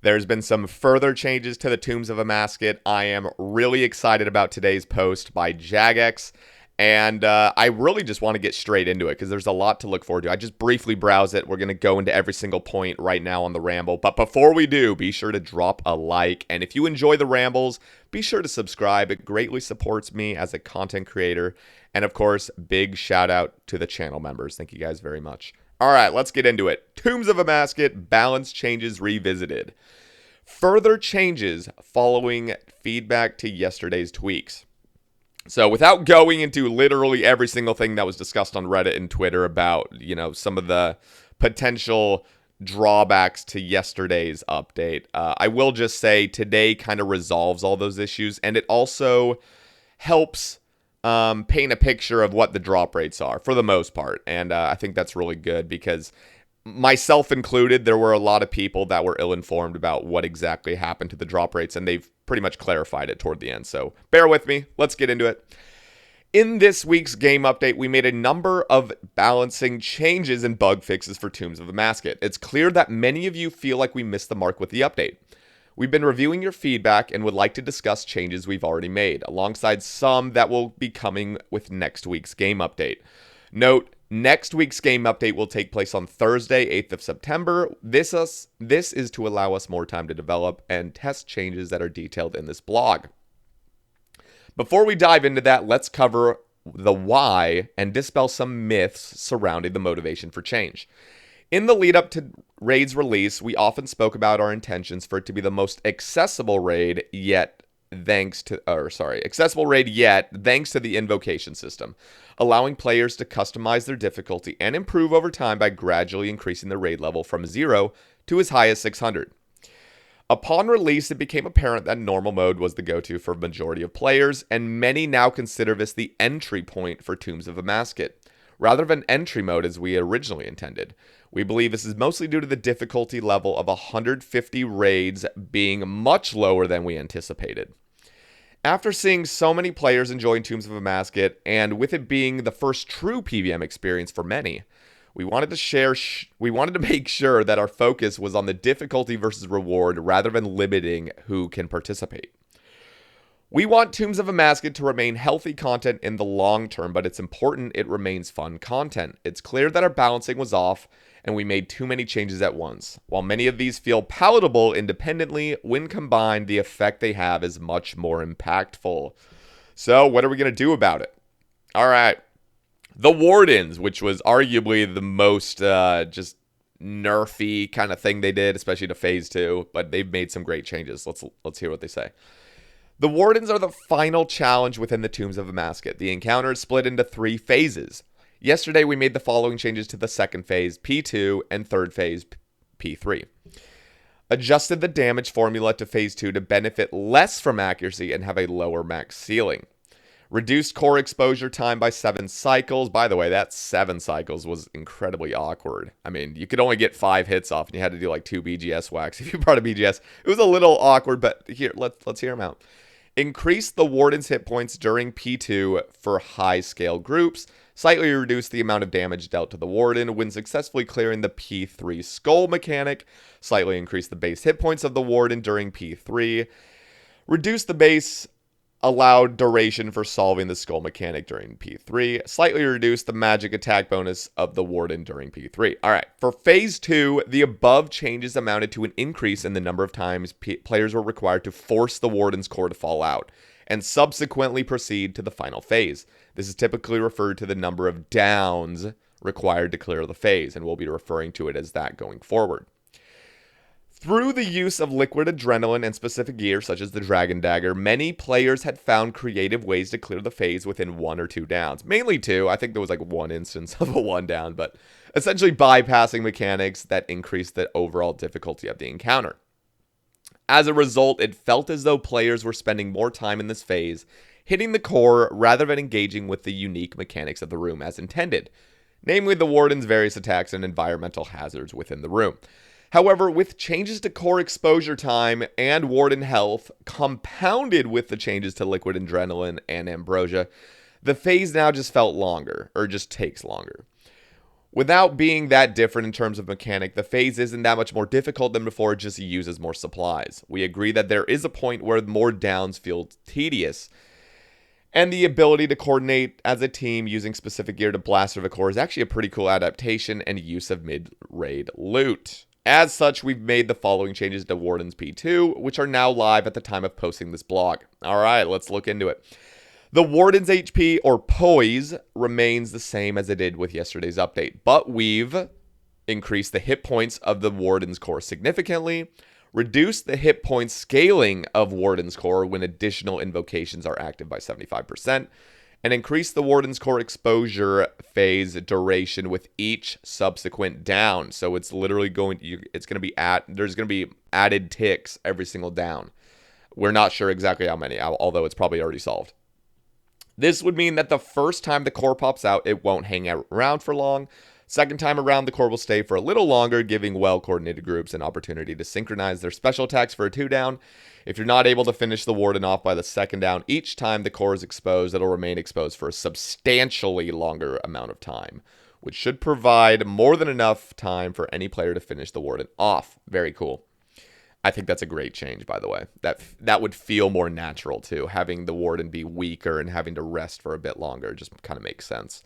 There's been some further changes to the Tombs of a Mascot. I am really excited about today's post by Jagex. And I really just want to get straight into it because there's a lot to look forward to. I just briefly browse it. We're going to go into every single point right now on the Ramble. But before we do, be sure to drop a like. And if you enjoy the Rambles, be sure to subscribe. It greatly supports me as a content creator. And of course, big shout out to the channel members. Thank you guys very much. All right, let's get into it. Tombs of a Mascot, balance changes revisited. Further changes following feedback to yesterday's tweaks. So without going into literally every single thing that was discussed on Reddit and Twitter about, some of the potential drawbacks to yesterday's update, I will just say today kind of resolves all those issues, and it also helps paint a picture of what the drop rates are for the most part. And I think that's really good because myself included, there were a lot of people that were ill-informed about what exactly happened to the drop rates, and they've pretty much clarified it toward the end. So bear with me. Let's get into it. In this week's game update, we made a number of balancing changes and bug fixes for Tombs of the Mascot. It's clear that many of you feel like we missed the mark with the update. We've been reviewing your feedback and would like to discuss changes we've already made, alongside some that will be coming with next week's game update. Note, next week's game update will take place on Thursday, 8th of September. This is to allow us more time to develop and test changes that are detailed in this blog. Before we dive into that, let's cover the why and dispel some myths surrounding the motivation for change. In the lead up to Raid's release, we often spoke about our intentions for it to be the most accessible raid yet thanks to the invocation system, allowing players to customize their difficulty and improve over time by gradually increasing the raid level from 0 to as high as 600. Upon release, it became apparent that normal mode was the go-to for a majority of players, and many now consider this the entry point for Tombs of a Mascot, rather than entry mode as we originally intended. We believe this is mostly due to the difficulty level of 150 raids being much lower than we anticipated. After seeing so many players enjoying Tombs of a Mascot, and with it being the first true PvM experience for many, we wanted to make sure that our focus was on the difficulty versus reward rather than limiting who can participate. We want Tombs of a Mascot to remain healthy content in the long term, but it's important it remains fun content. It's clear that our balancing was off, and we made too many changes at once. While many of these feel palatable independently, when combined, the effect they have is much more impactful. So, what are we going to do about it? All right. The Wardens, which was arguably the most just nerfy kind of thing they did, especially to Phase 2, but they've made some great changes. Let's hear what they say. The Wardens are the final challenge within the Tombs of a Mascot. The encounter is split into 3 phases. Yesterday, we made the following changes to the second phase, P2, and third phase, P3. Adjusted the damage formula to phase 2 to benefit less from accuracy and have a lower max ceiling. Reduced core exposure time by 7 cycles. By the way, that 7 cycles was incredibly awkward. I mean, you could only get 5 hits off, and you had to do like 2 BGS whacks. If you brought a BGS, it was a little awkward, but here, let's hear them out. Increase the Warden's hit points during P2 for high-scale groups. Slightly reduce the amount of damage dealt to the Warden when successfully clearing the P3 skull mechanic. Slightly increase the base hit points of the Warden during P3. Reduce the base allowed duration for solving the skull mechanic during P3. Slightly reduce the magic attack bonus of the Warden during P3. Alright, for Phase 2, the above changes amounted to an increase in the number of times players were required to force the Warden's core to fall out, and subsequently proceed to the final phase. This is typically referred to the number of downs required to clear the phase, and we'll be referring to it as that going forward. Through the use of liquid adrenaline and specific gear, such as the Dragon Dagger, many players had found creative ways to clear the phase within 1 or 2 downs. Mainly 2. I think there was like 1 instance of a 1 down, but essentially bypassing mechanics that increased the overall difficulty of the encounter. As a result, it felt as though players were spending more time in this phase hitting the core rather than engaging with the unique mechanics of the room as intended, namely the Warden's various attacks and environmental hazards within the room. However, with changes to core exposure time and Warden health, compounded with the changes to liquid adrenaline and Ambrosia, the phase now just felt longer, or just takes longer. Without being that different in terms of mechanic, the phase isn't that much more difficult than before, it just uses more supplies. We agree that there is a point where more downs feel tedious, and the ability to coordinate as a team using specific gear to blast through the core is actually a pretty cool adaptation and use of mid-raid loot. As such, we've made the following changes to Warden's P2, which are now live at the time of posting this blog. Alright, let's look into it. The Warden's HP, or poise, remains the same as it did with yesterday's update, but we've increased the hit points of the Warden's core significantly, reduced the hit point scaling of Warden's core when additional invocations are active by 75%, and increased the Warden's core exposure phase duration with each subsequent down. So it's literally there's going to be added ticks every single down. We're not sure exactly how many, although it's probably already solved. This would mean that the first time the core pops out, it won't hang around for long. Second time around, the core will stay for a little longer, giving well-coordinated groups an opportunity to synchronize their special attacks for a 2-down. If you're not able to finish the Warden off by the second down, each time the core is exposed, it'll remain exposed for a substantially longer amount of time, which should provide more than enough time for any player to finish the Warden off. Very cool. I think that's a great change, by the way. That would feel more natural, too. Having the Warden be weaker and having to rest for a bit longer just kind of makes sense.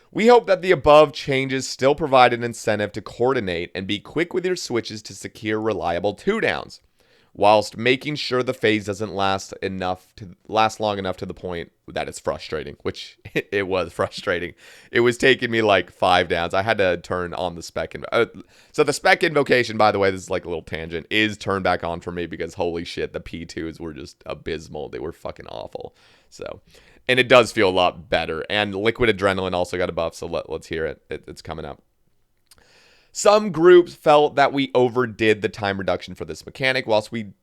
We hope that the above changes still provide an incentive to coordinate and be quick with your switches to secure reliable 2-downs, whilst making sure the phase doesn't last long enough to the point that it's frustrating, which it was frustrating. It was taking me like 5 downs. I had to turn on the spec. So the spec invocation, by the way, this is like a little tangent, is turned back on for me because holy shit, the P2s were just abysmal. They were fucking awful. So, and it does feel a lot better. And Liquid Adrenaline also got a buff, so let's hear it. It's coming up. Some groups felt that we overdid the time reduction for this mechanic, while we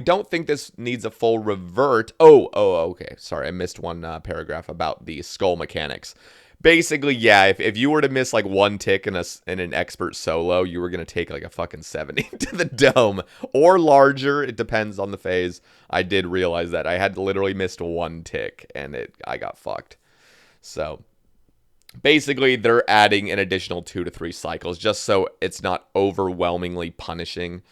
don't think this needs a full revert. Okay. Sorry, I missed one paragraph about the skull mechanics. Basically, yeah, if you were to miss like one tick in an expert solo, you were going to take like a fucking 70 to the dome. Or larger, it depends on the phase. I did realize that. I had literally missed one tick, and I got fucked. So basically, they're adding an additional 2 to 3 cycles just so it's not overwhelmingly punishing.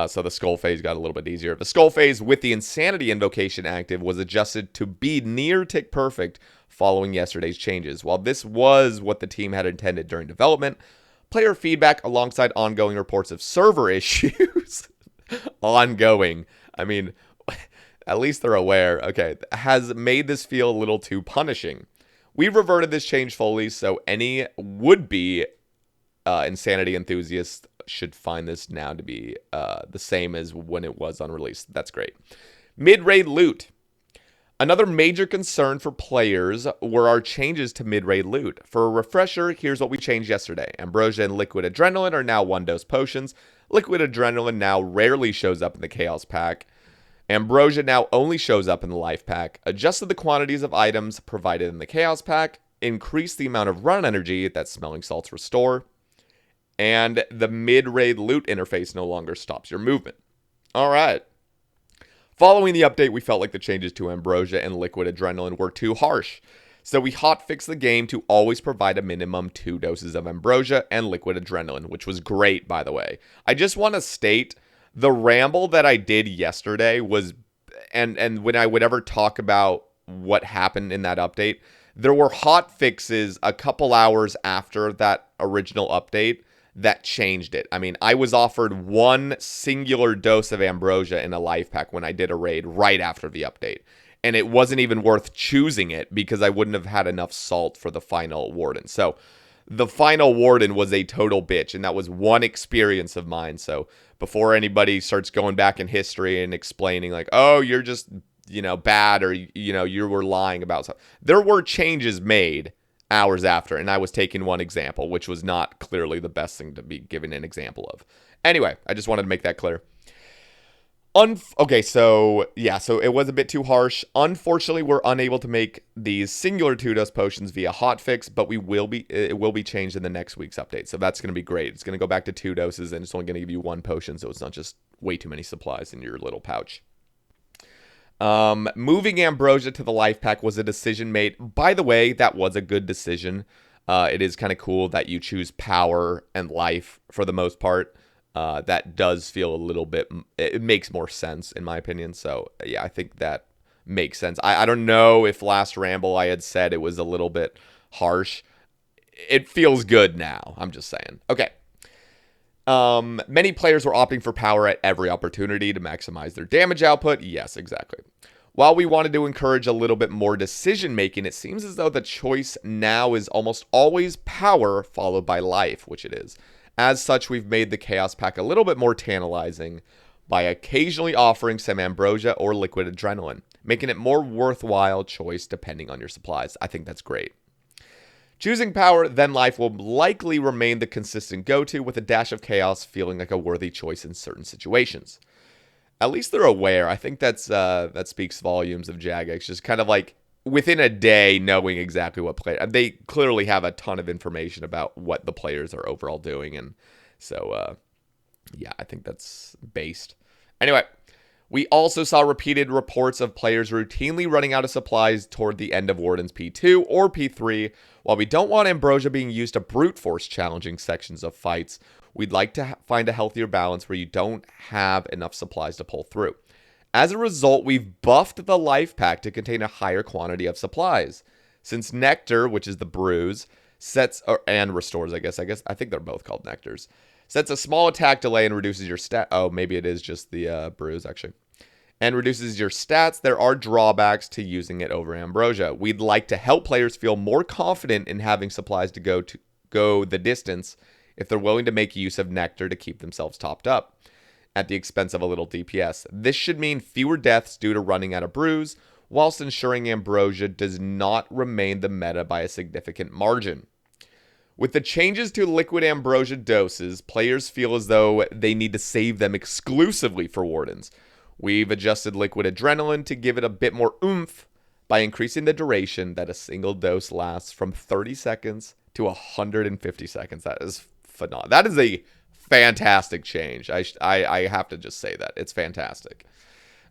So the skull phase got a little bit easier. The skull phase with the insanity invocation active was adjusted to be near tick perfect following yesterday's changes. While this was what the team had intended during development, player feedback alongside ongoing reports of server issues, ongoing, I mean, at least they're aware, okay, has made this feel a little too punishing. We've reverted this change fully, so any would-be insanity enthusiasts should find this now to be the same as when it was on release. That's great. Mid-raid loot. Another major concern for players were our changes to mid-raid loot. For a refresher, here's what we changed yesterday. Ambrosia and Liquid Adrenaline are now 1-dose potions. Liquid Adrenaline now rarely shows up in the Chaos Pack. Ambrosia now only shows up in the Life Pack. Adjusted the quantities of items provided in the Chaos Pack. Increased the amount of run energy that smelling salts restore. And the mid-raid loot interface no longer stops your movement. Alright. Following the update, we felt like the changes to Ambrosia and Liquid Adrenaline were too harsh. So we hotfixed the game to always provide a minimum 2 doses of Ambrosia and Liquid Adrenaline, which was great, by the way. I just want to state, the ramble that I did yesterday was, and when I would ever talk about what happened in that update, there were hot fixes a couple hours after that original update that changed it. I mean, I was offered one singular dose of Ambrosia in a life pack when I did a raid right after the update. And it wasn't even worth choosing it because I wouldn't have had enough salt for the final Warden. So the final Warden was a total bitch, and that was one experience of mine. So before anybody starts going back in history and explaining like, oh, you're just, bad, or, you were lying about something. There were changes made hours after, and I was taking one example, which was not clearly the best thing to be given an example of. Anyway, I just wanted to make that clear. So it was a bit too harsh. Unfortunately, we're unable to make these singular 2-dose potions via hotfix, but it will be changed in the next week's update. So that's going to be great. It's going to go back to 2 doses, and it's only going to give you 1 potion, so it's not just way too many supplies in your little pouch. Moving Ambrosia to the life pack was a decision made. By the way, that was a good decision. It is kind of cool that you choose power and life for the most part. That does feel a little bit, it makes more sense in my opinion. So yeah, I think that makes sense. I don't know if last Ramble I had said it was a little bit harsh. It feels good now. I'm just saying. Okay. Many players were opting for power at every opportunity to maximize their damage output. Yes, exactly. While we wanted to encourage a little bit more decision making, it seems as though the choice now is almost always power followed by life, which it is. As such, we've made the Chaos Pack a little bit more tantalizing by occasionally offering some Ambrosia or liquid adrenaline, making it more worthwhile choice depending on your supplies. I think that's great. Choosing power, then life will likely remain the consistent go-to, with a dash of chaos feeling like a worthy choice in certain situations. At least they're aware. I think that speaks volumes of Jagex. Just kind of like within a day knowing exactly what player. They clearly have a ton of information about what the players are overall doing. And so, yeah, I think that's based. Anyway, we also saw repeated reports of players routinely running out of supplies toward the end of Warden's P2 or P3. While we don't want Ambrosia being used to brute force challenging sections of fights, we'd like to find a healthier balance where you don't have enough supplies to pull through. As a result, we've buffed the life pack to contain a higher quantity of supplies. Since Nectar, which is the bruise, and restores, I think they're both called Nectars, sets a small attack delay and reduces your stat. Oh, maybe it is just the bruise, actually. And reduces your stats. There are drawbacks to using it over Ambrosia. We'd like to help players feel more confident in having supplies to go the distance if they're willing to make use of Nectar to keep themselves topped up at the expense of a little DPS. This should mean fewer deaths due to running out of bruise, whilst ensuring Ambrosia does not remain the meta by a significant margin. With the changes to liquid Ambrosia doses, players feel as though they need to save them exclusively for Wardens. We've adjusted liquid adrenaline to give it a bit more oomph by increasing the duration that a single dose lasts from 30 seconds to 150 seconds. That is phenomenal. That is a fantastic change. I have to just say that. It's fantastic.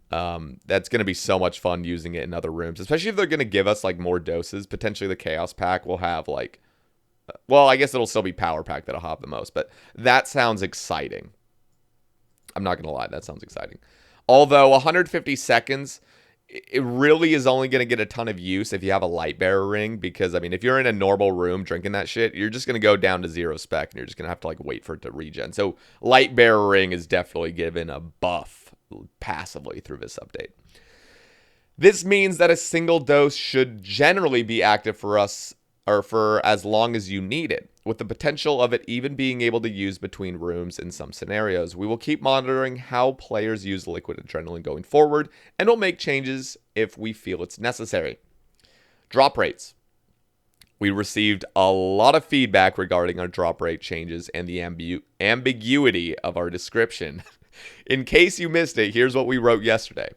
That's going to be so much fun using it in other rooms, especially if they're going to give us like more doses. Potentially the Chaos Pack will have like, well, I guess it'll still be Power Pack that'll have the most, but that sounds exciting. I'm not going to lie. That sounds exciting. Although 150 seconds, it really is only going to get a ton of use if you have a light bearer ring, because, I mean, if you're in a normal room drinking that shit, you're just going to go down to 0 spec, and you're just going to have to, like, wait for it to regen. So light bearer ring is definitely given a buff passively through this update. This means that a single dose should generally be active for us, or for as long as you need it, with the potential of it even being able to use between rooms in some scenarios. We will keep monitoring how players use liquid adrenaline going forward, and will make changes if we feel it's necessary. Drop rates. We received a lot of feedback regarding our drop rate changes and the ambiguity of our description. In case you missed it, here's what we wrote yesterday.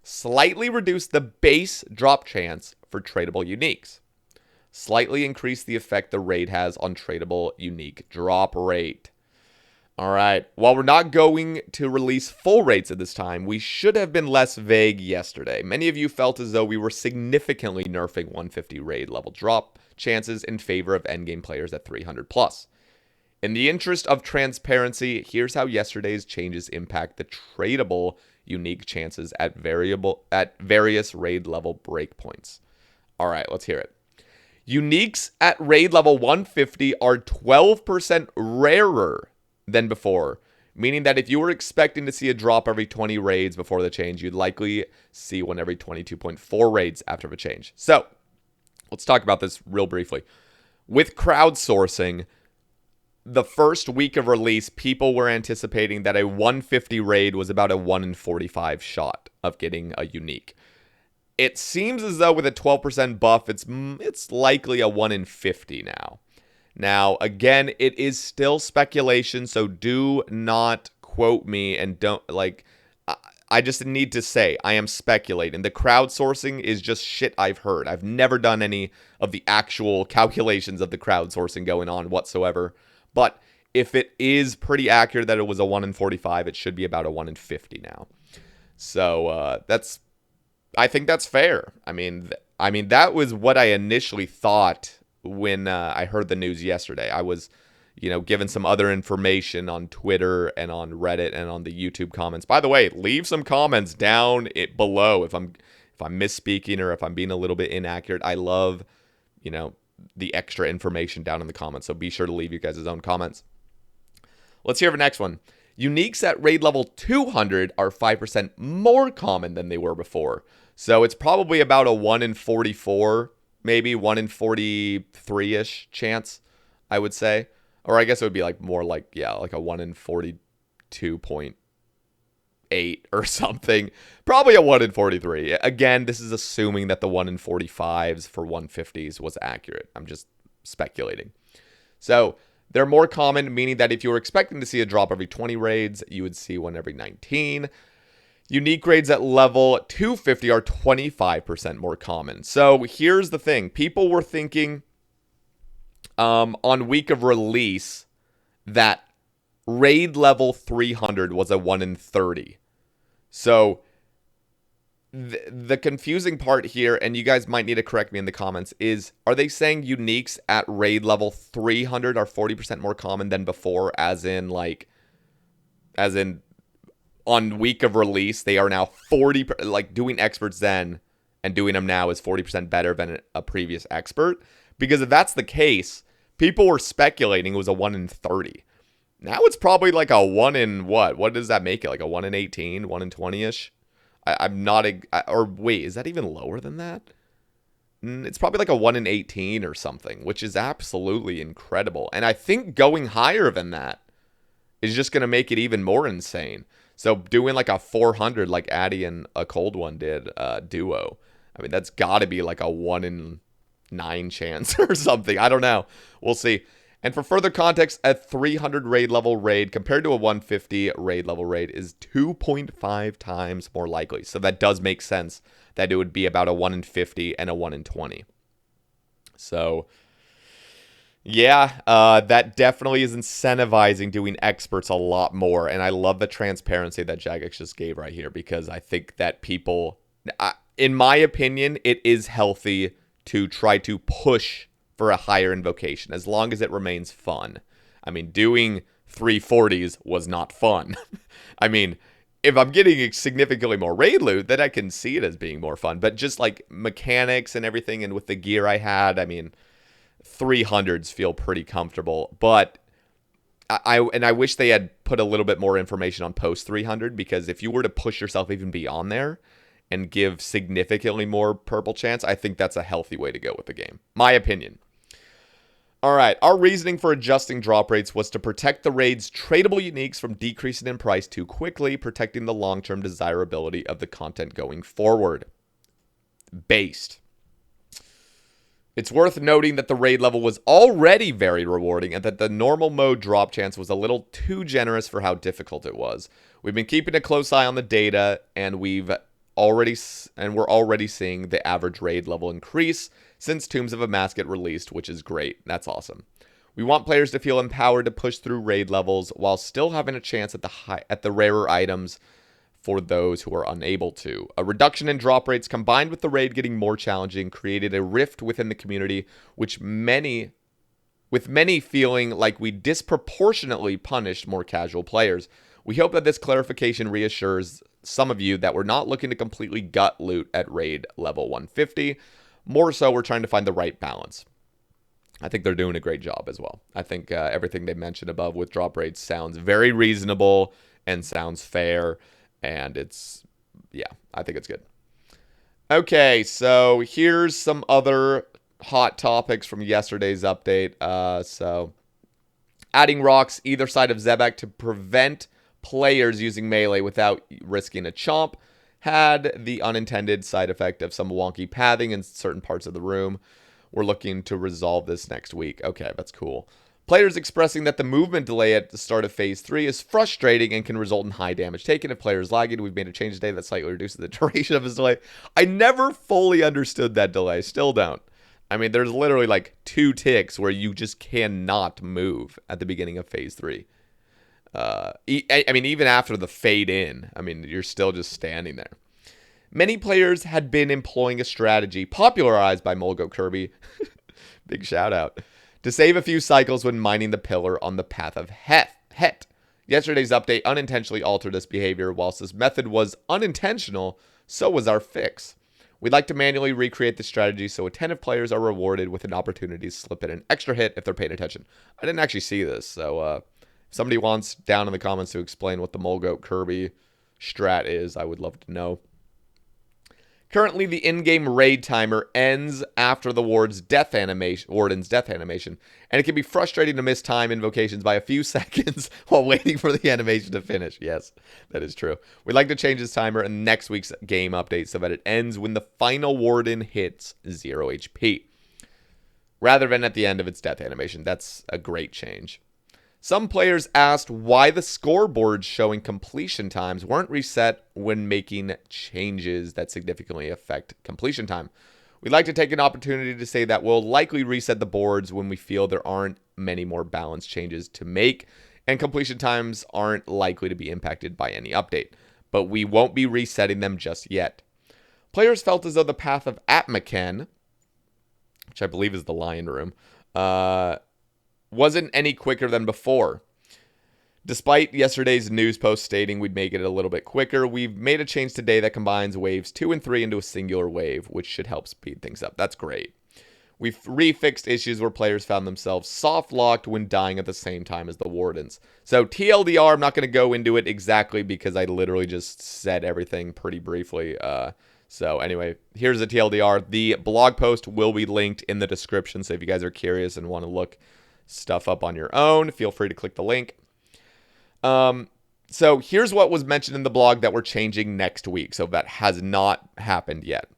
Slightly reduce the base drop chance for tradable uniques. Slightly increase the effect the raid has on tradable unique drop rate. Alright, while we're not going to release full rates at this time, we should have been less vague yesterday. Many of you felt as though we were significantly nerfing 150 raid level drop chances in favor of endgame players at 300 plus. In the interest of transparency, here's how yesterday's changes impact the tradable unique chances at various raid level breakpoints. Alright, let's hear it. Uniques at raid level 150 are 12% rarer than before, meaning that if you were expecting to see a drop every 20 raids before the change, you'd likely see one every 22.4 raids after the change. So, let's talk about this real briefly. With crowdsourcing, the first week of release, people were anticipating that a 150 raid was about a 1 in 45 shot of getting a unique. It seems as though with a 12% buff, it's likely a 1 in 50 now. Now, again, it is still speculation, so do not quote me and don't, like, I just need to say, I am speculating. The crowdsourcing is just shit I've heard. I've never done any of the actual calculations of the crowdsourcing going on whatsoever. But if it is pretty accurate that it was a 1 in 45, it should be about a 1 in 50 now. So, I think that's fair. I mean, that was what I initially thought when I heard the news yesterday. I was, given some other information on Twitter and on Reddit and on the YouTube comments. By the way, leave some comments down below if I'm misspeaking or if I'm being a little bit inaccurate. I love, the extra information down in the comments. So be sure to leave you guys' own comments. Let's hear the next one. Uniques at raid level 200 are 5% more common than they were before. So it's probably about a 1 in 44, maybe 1 in 43-ish chance, I would say. Or I guess it would be more like a 1 in 42.8 or something. Probably a 1 in 43. Again, this is assuming that the 1 in 45s for 150s was accurate. I'm just speculating. So they're more common, meaning that if you were expecting to see a drop every 20 raids, you would see one every 19. Unique raids at level 250 are 25% more common. So here's the thing. People were thinking on week of release that raid level 300 was a 1 in 30. So the confusing part here, and you guys might need to correct me in the comments, is are they saying uniques at raid level 300 are 40% more common than before, as in on week of release they are now 40, doing experts then and doing them now is 40% better than a previous expert? Because if that's the case, people were speculating it was a 1 in 30. Now it's probably like a 1 in what? What does that make it? Like a 1 in 18, 1 in 20-ish? I'm not, or wait, is that even lower than that? It's probably like a 1 in 18 or something, which is absolutely incredible. And I think going higher than that is just going to make it even more insane. So doing like a 400 like Addy and a cold one did, duo. I mean, that's got to be like a 1 in 9 chance or something. I don't know. We'll see. And for further context, a 300 raid level raid compared to a 150 raid level raid is 2.5 times more likely. So that does make sense that it would be about a 1 in 50 and a 1 in 20. So yeah, that definitely is incentivizing doing experts a lot more. And I love the transparency that Jagex just gave right here, because I think that people, in my opinion, it is healthy to try to push for a higher invocation, as long as it remains fun. I mean, doing 340s was not fun. I mean, if I'm getting significantly more raid loot, then I can see it as being more fun. But just like mechanics and everything, and with the gear I had, I mean, 300s feel pretty comfortable. But I wish they had put a little bit more information on post 300, because if you were to push yourself even beyond there and give significantly more purple chance, I think that's a healthy way to go with the game. My opinion. All right, our reasoning for adjusting drop rates was to protect the raid's tradable uniques from decreasing in price too quickly, protecting the long-term desirability of the content going forward. Based. It's worth noting that the raid level was already very rewarding and that the normal mode drop chance was a little too generous for how difficult it was. We've been keeping a close eye on the data, and we're already seeing the average raid level increase since Tombs of Amask get released, which is great. That's awesome. We want players to feel empowered to push through raid levels while still having a chance at the rarer items for those who are unable to. A reduction in drop rates combined with the raid getting more challenging created a rift within the community, with many feeling like we disproportionately punished more casual players. We hope that this clarification reassures some of you that we're not looking to completely gut loot at raid level 150. More so, we're trying to find the right balance. I think they're doing a great job as well. I think everything they mentioned above with drop rates sounds very reasonable and sounds fair. And I think it's good. Okay, so here's some other hot topics from yesterday's update. So adding rocks either side of Zebek to prevent players using melee without risking a chomp had the unintended side effect of some wonky pathing in certain parts of the room. We're looking to resolve this next week. Okay, that's cool. Players expressing that the movement delay at the start of Phase 3 is frustrating and can result in high damage taken if players lagging. We've made a change today that slightly reduces the duration of his delay. I never fully understood that delay. Still don't. I mean, there's literally like 2 ticks where you just cannot move at the beginning of Phase 3. I mean, even after the fade in, I mean, you're still just standing there. Many players had been employing a strategy popularized by Mulgo Kirby Big shout out. To save a few cycles when mining the pillar on the path of Het. Yesterday's update unintentionally altered this behavior. Whilst this method was unintentional, so was our fix. We'd like to manually recreate the strategy so attentive players are rewarded with an opportunity to slip in an extra hit if they're paying attention. I didn't actually see this, so if somebody wants down in the comments to explain what the Mulgoat Kirby strat is, I would love to know. Currently, the in-game raid timer ends after the Warden's death animation, and it can be frustrating to miss time invocations by a few seconds while waiting for the animation to finish. Yes, that is true. We'd like to change this timer in next week's game update so that it ends when the final Warden hits 0 HP, rather than at the end of its death animation. That's a great change. Some players asked why the scoreboards showing completion times weren't reset when making changes that significantly affect completion time. We'd like to take an opportunity to say that we'll likely reset the boards when we feel there aren't many more balance changes to make, and completion times aren't likely to be impacted by any update, but we won't be resetting them just yet. Players felt as though the path of Atmaken, which I believe is the Lion Room, wasn't any quicker than before. Despite yesterday's news post stating we'd make it a little bit quicker, we've made a change today that combines waves 2 and 3 into a singular wave, which should help speed things up. That's great. We've refixed issues where players found themselves soft-locked when dying at the same time as the Wardens. So TLDR, I'm not going to go into it exactly because I literally just said everything pretty briefly. So anyway, here's the TLDR. The blog post will be linked in the description, so if you guys are curious and want to look stuff up on your own, feel free to click the link. So here's what was mentioned in the blog that we're changing next week, so that has not happened yet.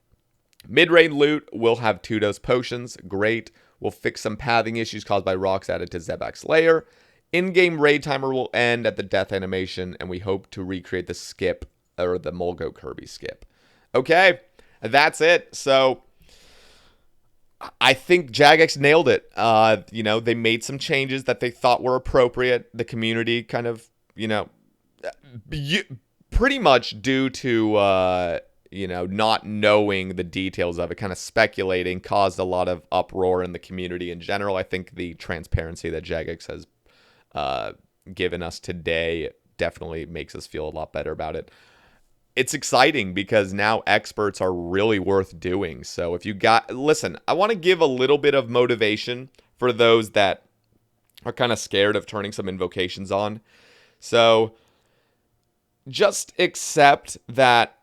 Mid-range loot will have 2-dose potions. Great. We'll fix some pathing issues caused by rocks added to Zebak's lair. In-game raid timer will end at the death animation, and we hope to recreate the skip, or the Mulgoat Kirby skip. Okay, that's it. So I think Jagex nailed it. They made some changes that they thought were appropriate. The community kind of, pretty much due to, not knowing the details of it, kind of speculating, caused a lot of uproar in the community in general. I think the transparency that Jagex has given us today definitely makes us feel a lot better about it. It's exciting because now experts are really worth doing. So if you listen, I want to give a little bit of motivation for those that are kind of scared of turning some invocations on. So just accept that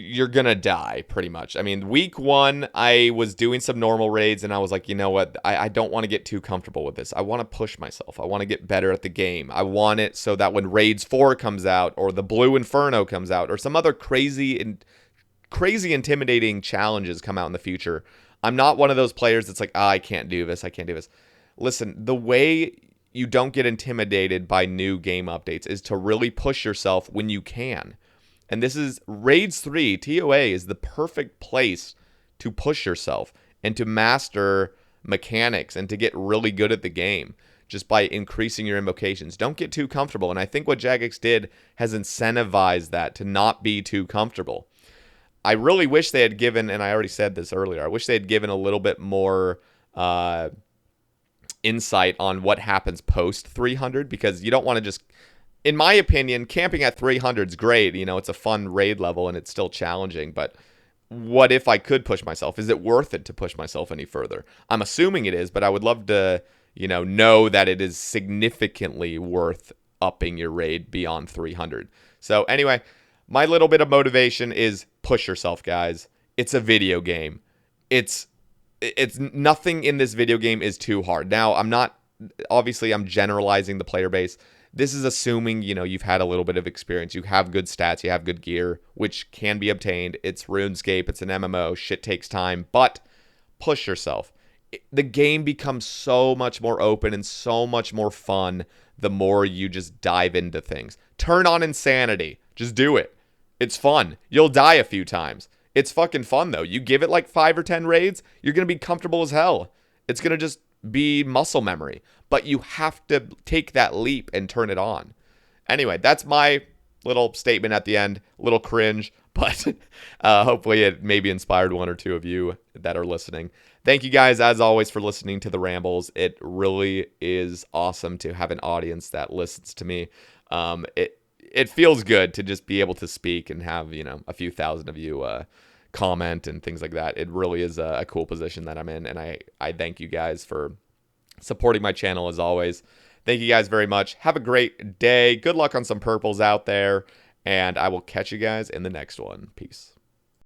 you're going to die, pretty much. I mean, week 1, I was doing some normal raids, and I was like, you know what? I don't want to get too comfortable with this. I want to push myself. I want to get better at the game. I want it so that when Raids 4 comes out, or the Blue Inferno comes out, or some other crazy intimidating challenges come out in the future, I'm not one of those players that's like, I can't do this. I can't do this. Listen, the way you don't get intimidated by new game updates is to really push yourself when you can. And this is Raids 3, ToA is the perfect place to push yourself and to master mechanics and to get really good at the game just by increasing your invocations. Don't get too comfortable. And I think what Jagex did has incentivized that to not be too comfortable. I really wish they had given, and I already said this earlier, I wish they had given a little bit more insight on what happens post 300, because you don't want to just... In my opinion, camping at 300 is great. It's a fun raid level and it's still challenging. But what if I could push myself? Is it worth it to push myself any further? I'm assuming it is, but I would love to, know that it is significantly worth upping your raid beyond 300. So anyway, my little bit of motivation is push yourself, guys. It's a video game. It's nothing in this video game is too hard. Now, obviously I'm generalizing the player base. This is assuming, you've had a little bit of experience. You have good stats. You have good gear, which can be obtained. It's RuneScape. It's an MMO. Shit takes time. But push yourself. The game becomes so much more open and so much more fun the more you just dive into things. Turn on Insanity. Just do it. It's fun. You'll die a few times. It's fucking fun, though. You give it like 5 or 10 raids, you're going to be comfortable as hell. It's going to just be muscle memory. But you have to take that leap and turn it on. Anyway, that's my little statement at the end. A little cringe, but hopefully it maybe inspired one or two of you that are listening. Thank you guys, as always, for listening to the rambles. It really is awesome to have an audience that listens to me. It feels good to just be able to speak and have, a few thousand of you comment and things like that. It really is a cool position that I'm in, and I thank you guys for supporting my channel as always. Thank you guys very much. Have a great day. Good luck on some purples out there, and I will catch you guys in the next one. Peace.